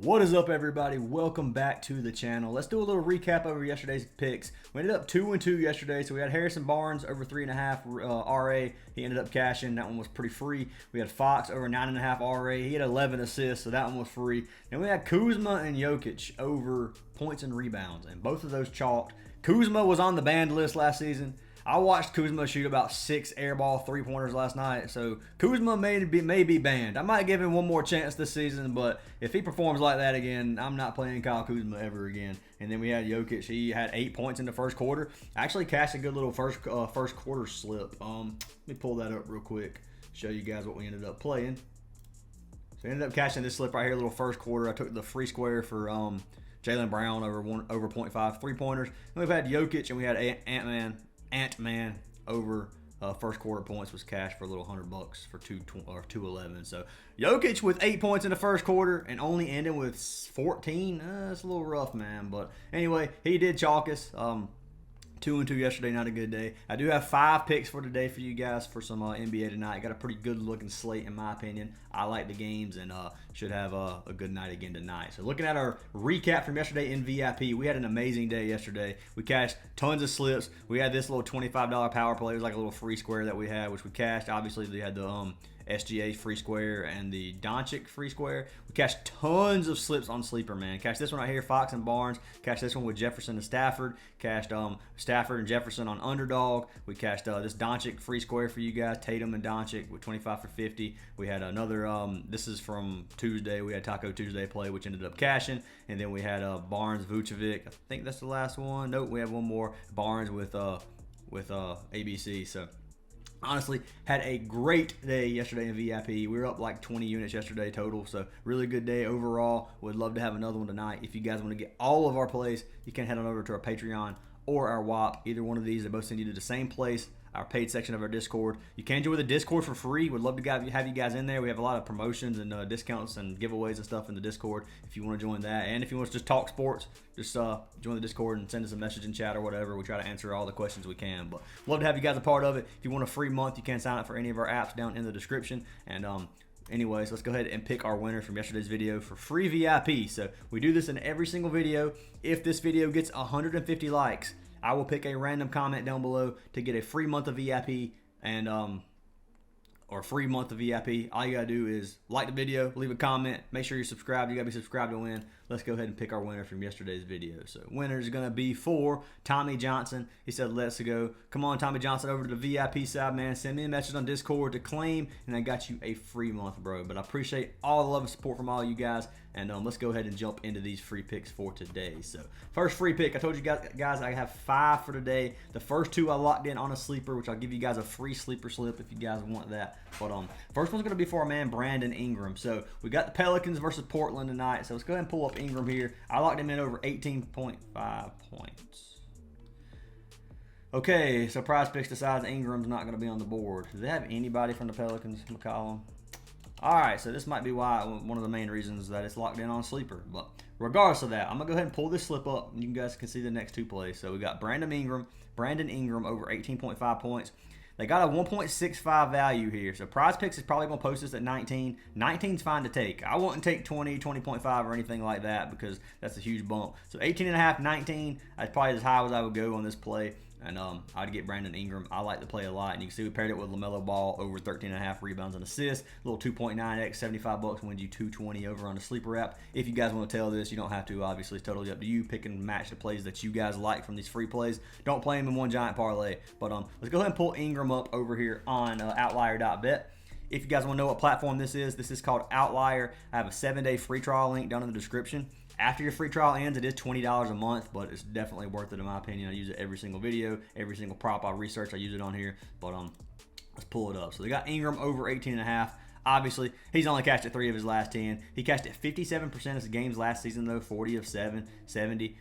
What is up, everybody? Welcome back to the channel. Let's do a little recap over yesterday's picks. We ended up 2-2 yesterday, so we had Harrison Barnes over 3.5 RA. He ended up cashing. That one was pretty free. We had Fox over 9.5 RA. He had 11 assists, so that one was free. Then we had Kuzma and Jokic over points and rebounds, and both of those chalked. Kuzma was on the banned list last season. I watched Kuzma shoot about 6 airball three-pointers last night, so Kuzma may be banned. I might give him one more chance this season, but if he performs like that again, I'm not playing Kyle Kuzma ever again. And then we had Jokic. He had 8 points in the first quarter. Actually cashed a good little first quarter slip. Let me pull that up real quick, show you guys what we ended up playing. So we ended up cashing this slip right here, little first quarter. I took the free square for Jaylen Brown over 0.5 three-pointers. And we've had Jokic, and we had Ant-Man over first quarter points was cash for a little $100 for 211. So Jokic with 8 points in the first quarter and only ending with 14. That's a little rough, man. But anyway, he did chalk us. 2-2 yesterday, not a good day. I do have 5 picks for today for you guys for some NBA tonight. Got a pretty good looking slate in my opinion. I like the games and should have a good night again tonight. So looking at our recap from yesterday in VIP, we had an amazing day yesterday. We cashed tons of slips. We had this little $25 power play. It was like a little free square that we had, which we cashed. Obviously, we had the SGA free square and the Doncic free square. We cashed tons of slips on sleeper, man. Cashed this one right here, Fox and Barnes. Cashed this one with Jefferson and Stafford. Cashed Stafford and Jefferson on underdog. We cashed this Doncic free square for you guys, Tatum and Doncic with 25 for 50. We had another, this is from Tuesday. We had Taco Tuesday play, which ended up cashing. And then we had Barnes, Vucevic. I think that's the last one. Nope, we have one more. Barnes with ABC. So honestly, had a great day yesterday in VIP. We were up like 20 units yesterday total, so really good day overall. Would love to have another one tonight. If you guys want to get all of our plays, you can head on over to our Patreon or our WAP. Either one of these, they both send you to the same place, our paid section of our Discord. You can join the Discord for free. Would love to have you guys in there. We have a lot of promotions and discounts and giveaways and stuff in the Discord if you want to join that. And if you want to just talk sports, just join the Discord and send us a message in chat or whatever. We try to answer all the questions we can. But love to have you guys a part of it. If you want a free month, you can sign up for any of our apps down in the description. And anyways, let's go ahead and pick our winner from yesterday's video for free VIP. So we do this in every single video. If this video gets 150 likes, I will pick a random comment down below to get a free month of VIP and or free month of VIP. All you gotta do is like the video, leave a comment, make sure you're subscribed. You gotta be subscribed to win. Let's go ahead and pick our winner from yesterday's video. So winner is gonna be for Tommy Johnson. He said, "Let's go." Come on, Tommy Johnson, over to the VIP side, man. Send me a message on Discord to claim, and I got you a free month, bro. But I appreciate all the love and support from all you guys. And let's go ahead and jump into these free picks for today. So first free pick, I told you guys I have 5 for today. The first 2 I locked in on a sleeper, which I'll give you guys a free sleeper slip if you guys want that. But first one's gonna be for our man Brandon Ingram. So we got the Pelicans versus Portland tonight. So let's go ahead and pull up Ingram here. I locked him in over 18.5 points. Okay, so Prizepicks decides Ingram's not gonna be on the board. Do they have anybody from the Pelicans, McCollum? All right, so this might be why one of the main reasons that it's locked in on sleeper. But regardless of that, I'm gonna go ahead and pull this slip up, and you guys can see the next 2 plays. So we got Brandon Ingram over 18.5 points. They got a 1.65 value here. So Prizepicks is probably gonna post this at 19. 19's fine to take. I wouldn't take 20, 20.5 or anything like that because that's a huge bump. So 18.5, 19, that's probably as high as I would go on this play. And I'd get Brandon Ingram. I like the play a lot. And you can see we paired it with LaMelo Ball over 13.5 rebounds and assists. A little 2.9x, $75 wins you 220 over on the sleeper app. If you guys want to tell this, you don't have to. Obviously, it's totally up to you. Pick and match the plays that you guys like from these free plays. Don't play them in one giant parlay. But let's go ahead and pull Ingram up over here on OUTLIER.bet. If you guys want to know what platform this is called OUTLIER. I have a 7-day free trial link down in the description. After your free trial ends, it is $20 a month, but it's definitely worth it in my opinion. I use it every single video, every single prop I research, I use it on here. But let's pull it up. So they got Ingram over 18.5. Obviously, he's only cashed at 3 of his last 10. He cashed at 57% of his games last season, though, 40 of 70.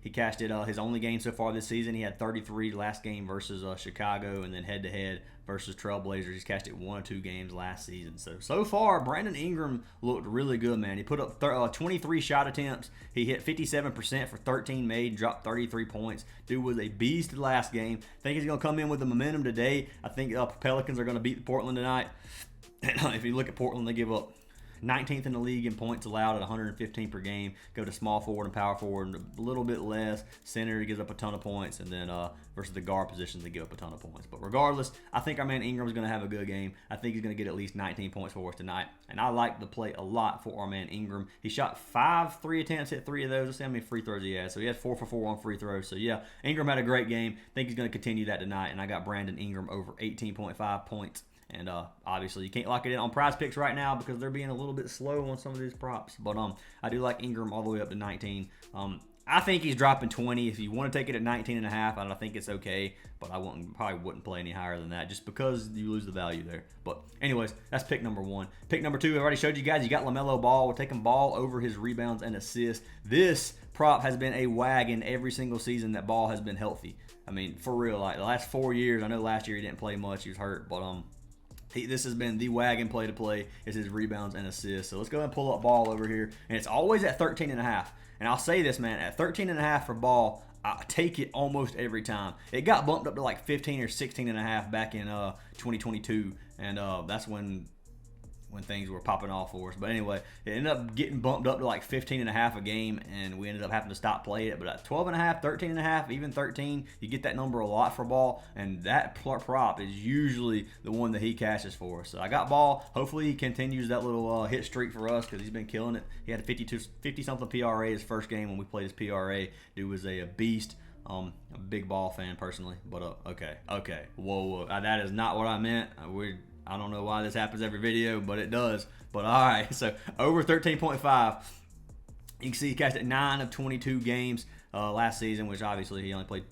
He cashed it his only game so far this season. He had 33 last game versus Chicago, and then head-to-head versus Trailblazers. He's cashed it 1 or 2 games last season. So far, Brandon Ingram looked really good, man. He put up 23 shot attempts. He hit 57% for 13 made, dropped 33 points. Dude was a beast last game. I think he's going to come in with the momentum today. I think Pelicans are going to beat Portland tonight. If you look at Portland, they give up 19th in the league in points allowed at 115 per game. Go to small forward and power forward, a little bit less. Center gives up a ton of points, and then versus the guard positions, they give up a ton of points. But regardless, I think our man Ingram is going to have a good game. I think he's going to get at least 19 points for us tonight, and I like the play a lot for our man Ingram. He shot 5 3 attempts, hit 3 of those. Let's see how many free throws he had. So he had 4 for 4 on free throws. So yeah, Ingram had a great game. I think he's going to continue that tonight, and I got Brandon Ingram over 18.5 points. And obviously, you can't lock it in on Prizepicks right now because they're being a little bit slow on some of these props. But I do like Ingram all the way up to 19. I think he's dropping 20. If you want to take it at 19.5, I think it's okay. But I probably wouldn't play any higher than that just because you lose the value there. But anyways, that's pick number 1. Pick number 2, I already showed you guys. You got LaMelo Ball. We're taking Ball over his rebounds and assists. This prop has been a wagon every single season that Ball has been healthy. I mean, for real, like the last 4 years. I know last year he didn't play much. He was hurt. But this has been the wagon play to play is his rebounds and assists. So let's go ahead and pull up Ball over here. And it's always at 13.5. And I'll say this, man, at 13.5 for Ball, I take it almost every time. It got bumped up to like 15 or 16.5 back in 2022. And that's when things were popping off for us. But anyway, it ended up getting bumped up to like 15.5 a game, and we ended up having to stop playing it. But at 12.5, 13.5, even 13, you get that number a lot for Ball, and that prop is usually the one that he cashes for us. So I got Ball. Hopefully he continues that little hit streak for us because he's been killing it. He had a 50-something PRA his first game when we played his PRA. Dude was a beast. I'm a big Ball fan personally, but okay. Whoa. That is not what I meant. I don't know why this happens every video, but it does. But all right, so over 13.5. You can see he cashed at 9 of 22 games last season, which obviously he only played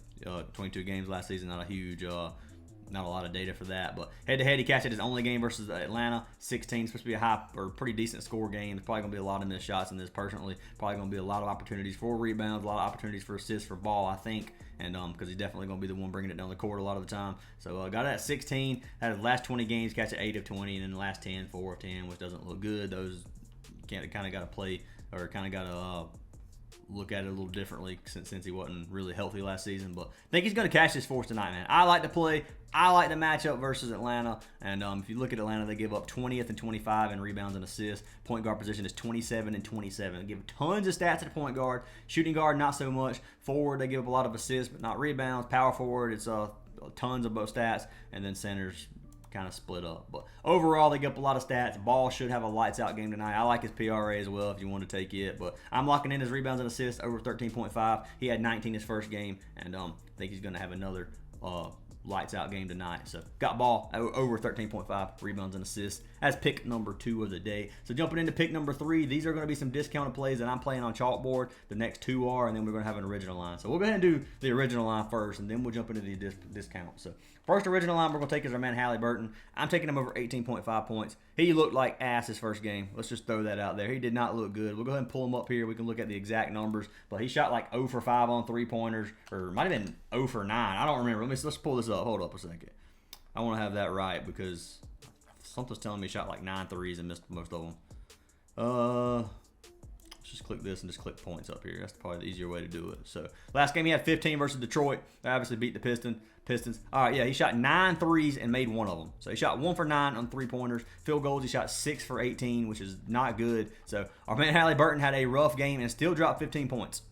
22 games last season. Not a huge, not a lot of data for that. But head-to-head, he cashed at his only game versus Atlanta, 16. Supposed to be a high or pretty decent score game. There's probably going to be a lot of missed shots in this personally. Probably going to be a lot of opportunities for rebounds, a lot of opportunities for assists for Ball, I think. And because he's definitely going to be the one bringing it down the court a lot of the time. So got it at 16. Had his last 20 games, catch at 8 of 20, and then the last 10, 4 of 10, which doesn't look good. Those kind of got to play, or kind of got to look at it a little differently since he wasn't really healthy last season. But I think he's going to cash this for us tonight, man. I like to play. I like the matchup versus Atlanta. And if you look at Atlanta, they give up 20th and 25 in rebounds and assists. Point guard position is 27 and 27. They give tons of stats at the point guard. Shooting guard, not so much. Forward, they give up a lot of assists, but not rebounds. Power forward, it's tons of both stats. And then centers kind of split up. But overall, they give up a lot of stats. Ball should have a lights out game tonight. I like his PRA as well if you want to take it. But I'm locking in his rebounds and assists over 13.5. He had 19 his first game. And I think he's going to have another lights out game tonight. So got Ball over 13.5 rebounds and assists as pick number 2 of the day. So jumping into pick number 3, these are going to be some discounted plays that I'm playing on Chalkboard. The next 2 are, and then we're going to have an original line. So we'll go ahead and do the original line first, and then we'll jump into the discount. So first original line we're going to take is our man Halliburton. I'm taking him over 18.5 points. He looked like ass his first game. Let's just throw that out there. He did not look good. We'll go ahead and pull him up here. We can look at the exact numbers. But he shot like 0 for 5 on 3-pointers, or might have been 0 for 9. I don't remember. Let's pull this up. Hold up a second. I want to have that right because something's telling me he shot like 9 threes and missed most of them. Let's just click this and just click points up here. That's probably the easier way to do it. So last game he had 15 versus Detroit. They obviously beat the Pistons. All right, yeah, he shot 9 threes and made 1 of them. So he shot 1 for 9 on 3-pointers. Field goals, he shot 6 for 18, which is not good. So our man Halliburton had a rough game and still dropped 15 points.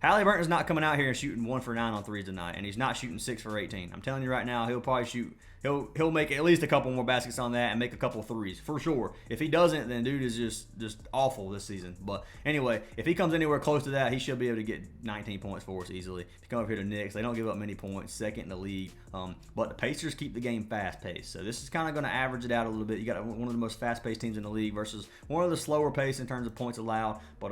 Halliburton's not coming out here and shooting 1 for 9 on threes tonight, and he's not shooting 6 for 18. I'm telling you right now, he'll probably shoot. He'll make at least a couple more baskets on that and make a couple of threes for sure. If he doesn't, then dude is just awful this season. But anyway, if he comes anywhere close to that, he should be able to get 19 points for us easily. If you come over here to Knicks, they don't give up many points, second in the league. But the Pacers keep the game fast-paced, so this is kind of going to average it out a little bit. You got one of the most fast-paced teams in the league versus one of the slower pace in terms of points allowed. But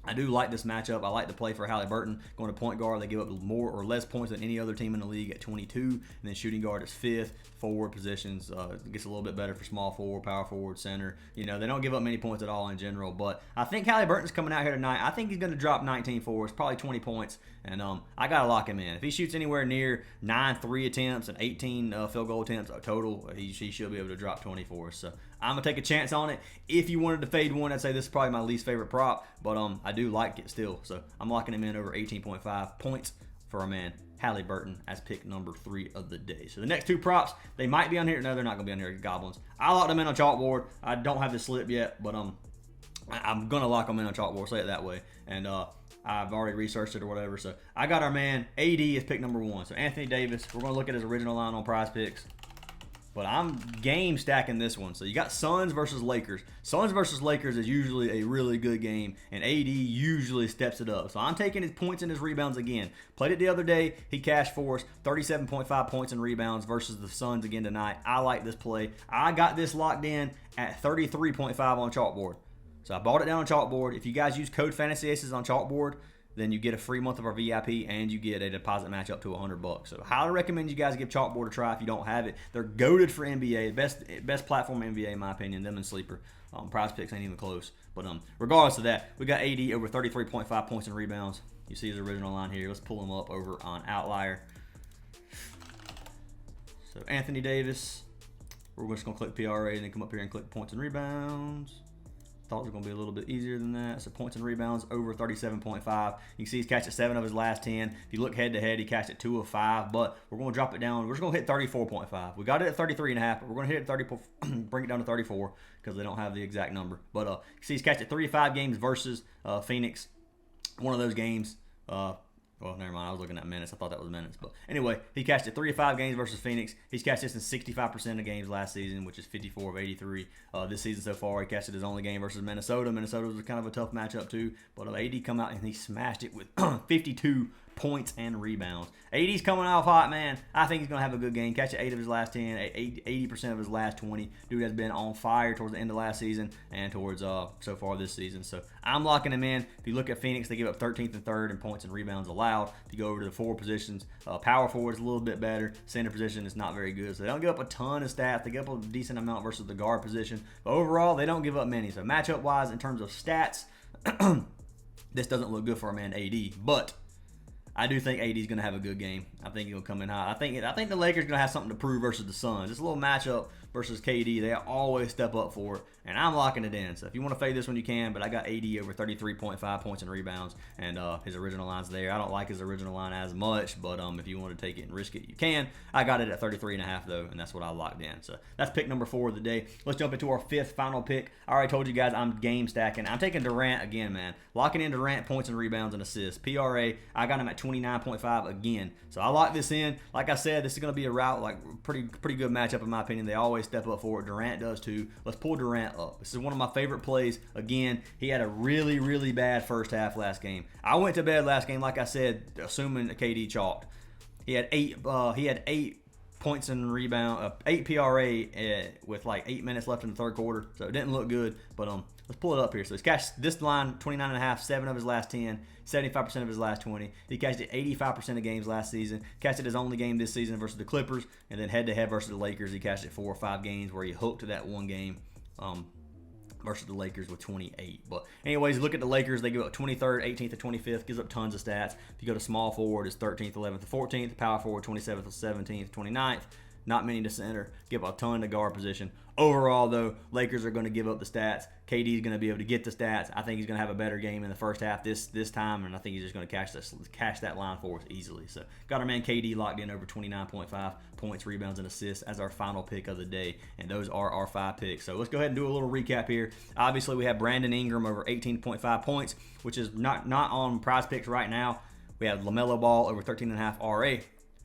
I do like this matchup. I like to play for Halliburton. Going to point guard, they give up more or less points than any other team in the league at 22. And then shooting guard is 5th. Forward positions gets a little bit better for small forward, power forward, center. You know, they don't give up many points at all in general. But I think Halliburton's coming out here tonight. I think he's going to drop 19 for us, probably 20 points. And I got to lock him in. If he shoots anywhere near 9 3 attempts and 18 field goal attempts total, he should be able to drop 20 for us. So I'm going to take a chance on it. If you wanted to fade one, I'd say this is probably my least favorite prop. But I do like it still. So I'm locking him in over 18.5 points for our man Halliburton as pick number 3 of the day. So the next 2 props, they might be on here. No, they're not going to be on here. Goblins. I locked them in on Chalkboard. I don't have the slip yet, but I'm going to lock them in on Chalkboard, say it that way. And I've already researched it or whatever. So I got our man AD as pick number 1. So Anthony Davis, we're going to look at his original line on Prizepicks. But I'm game stacking this one. So you got Suns versus Lakers. Suns versus Lakers is usually a really good game, and AD usually steps it up. So I'm taking his points and his rebounds again. Played it the other day. He cashed for us 37.5 points and rebounds versus the Suns again tonight. I like this play. I got this locked in at 33.5 on Chalkboard. So I bought it down on Chalkboard. If you guys use code Fantasy Aces on Chalkboard, then you get a free month of our VIP and you get a deposit match up to $100. So highly recommend you guys give Chalkboard a try if you don't have it. They're goated for NBA, best platform NBA in my opinion. Them and Sleeper. Prizepicks ain't even close. But regardless of that, we got AD over 33.5 points and rebounds. You see his original line here. Let's pull him up over on OUTLIER. So Anthony Davis. We're just gonna click PRA and then come up here and click points and rebounds. Thought it was going to be a little bit easier than that. So points and rebounds over 37.5. You can see he's catched at 7 of his last 10. If you look head to head, he catched at 2 of 5. But we're going to drop it down. We're just going to hit 34.5. We got it at 33.5, but we're going to hit it 34. Bring it down to 34 because they don't have the exact number. But you see he's catched at 35 games versus Phoenix. One of those games. Well, never mind. I was looking at minutes. I thought that was minutes. But anyway, he cashed it 3 of 5 games versus Phoenix. He's cashed this in 65% of games last season, which is 54 of 83 this season so far. He cashed it his only game versus Minnesota. Minnesota was kind of a tough matchup too. But AD come out and he smashed it with 52 points and rebounds. AD's coming off hot, man. I think he's going to have a good game. Catch 8 of his last 10, 80% of his last 20. Dude has been on fire towards the end of last season and towards so far this season. So I'm locking him in. If you look at Phoenix, they give up 13th and 3rd in points and rebounds allowed. If you go over to the forward positions, power forward is a little bit better. Center position is not very good. So they don't give up a ton of stats. They give up a decent amount versus the guard position. But overall, they don't give up many. So matchup-wise, in terms of stats, this doesn't look good for our man AD. But I do think AD's going to have a good game. I think he'll come in hot. I think the Lakers are going to have something to prove versus the Suns. It's a little matchup versus KD. They always step up for it, and I'm locking it in. So if you want to fade this one, you can, but I got AD over 33.5 points and rebounds, and his original line's there. I don't like his original line as much, but if you want to take it and risk it, you can. I got it at 33.5 though, and that's what I locked in. So that's pick number 4 of the day. Let's jump into our 5th final pick. I already told you guys I'm game stacking. I'm taking Durant again, man. Locking in Durant points and rebounds and assists. PRA, I got him at 29.5 again. So I locked this in. Like I said, this is going to be a route, like pretty good matchup in my opinion. They always step up for it. Durant does too. Let's pull Durant up. This is one of my favorite plays. Again, he had a really bad first half last game. I went to bed last game, like I said, assuming KD chalked. He had 8 points and rebound, 8 PRA with like 8 minutes left in the third quarter. So it didn't look good, but let's pull it up here. So he's cashed this line 29.5, 7 of his last 10, 75% of his last 20. He cashed it 85% of games last season. Cashed it his only game this season versus the Clippers, and then head-to-head versus the Lakers, he cashed it 4 or 5 games where he hooked to that one game versus the Lakers with 28. But anyways, look at the Lakers. They give up 23rd, 18th, and 25th. Gives up tons of stats. If you go to small forward, it's 13th, 11th, and 14th. Power forward, 27th, 17th, 29th. Not many to center. Give up a ton to guard position. Overall, though, Lakers are going to give up the stats. KD is going to be able to get the stats. I think he's going to have a better game in the first half this time, and I think he's just going to cash that line for us easily. So got our man KD locked in over 29.5 points, rebounds, and assists as our final pick of the day, and those are our 5 picks. So let's go ahead and do a little recap here. Obviously, we have Brandon Ingram over 18.5 points, which is not on Prizepicks right now. We have LaMelo Ball over 13.5 RA,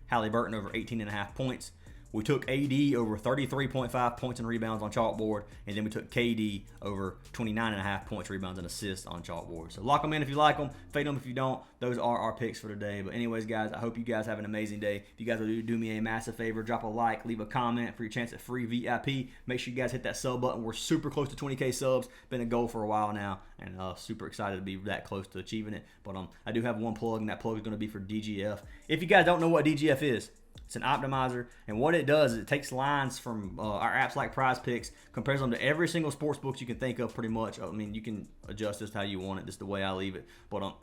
Halliburton over 18.5 points. We took AD over 33.5 points and rebounds on Chalkboard, and then we took KD over 29.5 points, rebounds, and assists on Chalkboard. So lock them in if you like them, fade them if you don't. Those are our picks for today. But anyways, guys, I hope you guys have an amazing day. If you guys would do me a massive favor, drop a like, leave a comment for your chance at free VIP. Make sure you guys hit that sub button. We're super close to 20K subs. Been a goal for a while now, and super excited to be that close to achieving it. But I do have one plug, and that plug is going to be for DGF. If you guys don't know what DGF is, it's an optimizer, and what it does is it takes lines from our apps like Prizepicks, compares them to every single sports book you can think of pretty much. I mean, you can adjust this how you want it, just the way I leave it. But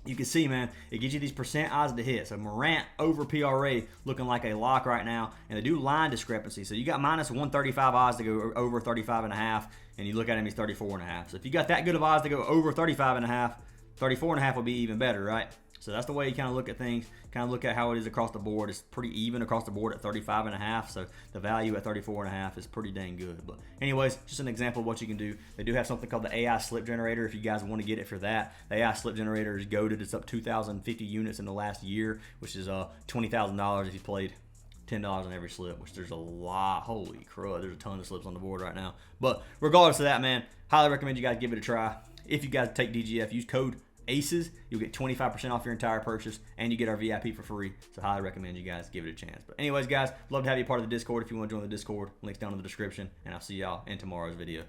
you can see, man, it gives you these percent odds to hit. So Morant over PRA looking like a lock right now, and they do line discrepancy. So you got minus 135 odds to go over 35.5, and you look at him, he's 34.5. So if you got that good of odds to go over 35.5, 34.5 would be even better, right? So that's the way you kind of look at things, kind of look at how it is across the board. It's pretty even across the board at 35.5, so the value at 34.5 is pretty dang good. But anyways, just an example of what you can do. They do have something called the AI slip generator if you guys want to get it for that. The AI slip generator is goated. It's up 2,050 units in the last year, which is $20,000 if you played $10 on every slip, which there's a lot. Holy crud, there's a ton of slips on the board right now. But regardless of that, man, highly recommend you guys give it a try. If you guys take DGF, use code ACES, you'll get 25% off your entire purchase, and you get our VIP for free. So highly recommend you guys give it a chance. But anyways, guys, love to have you part of the Discord if you want to join the Discord. Links down in the description, and I'll see y'all in tomorrow's video.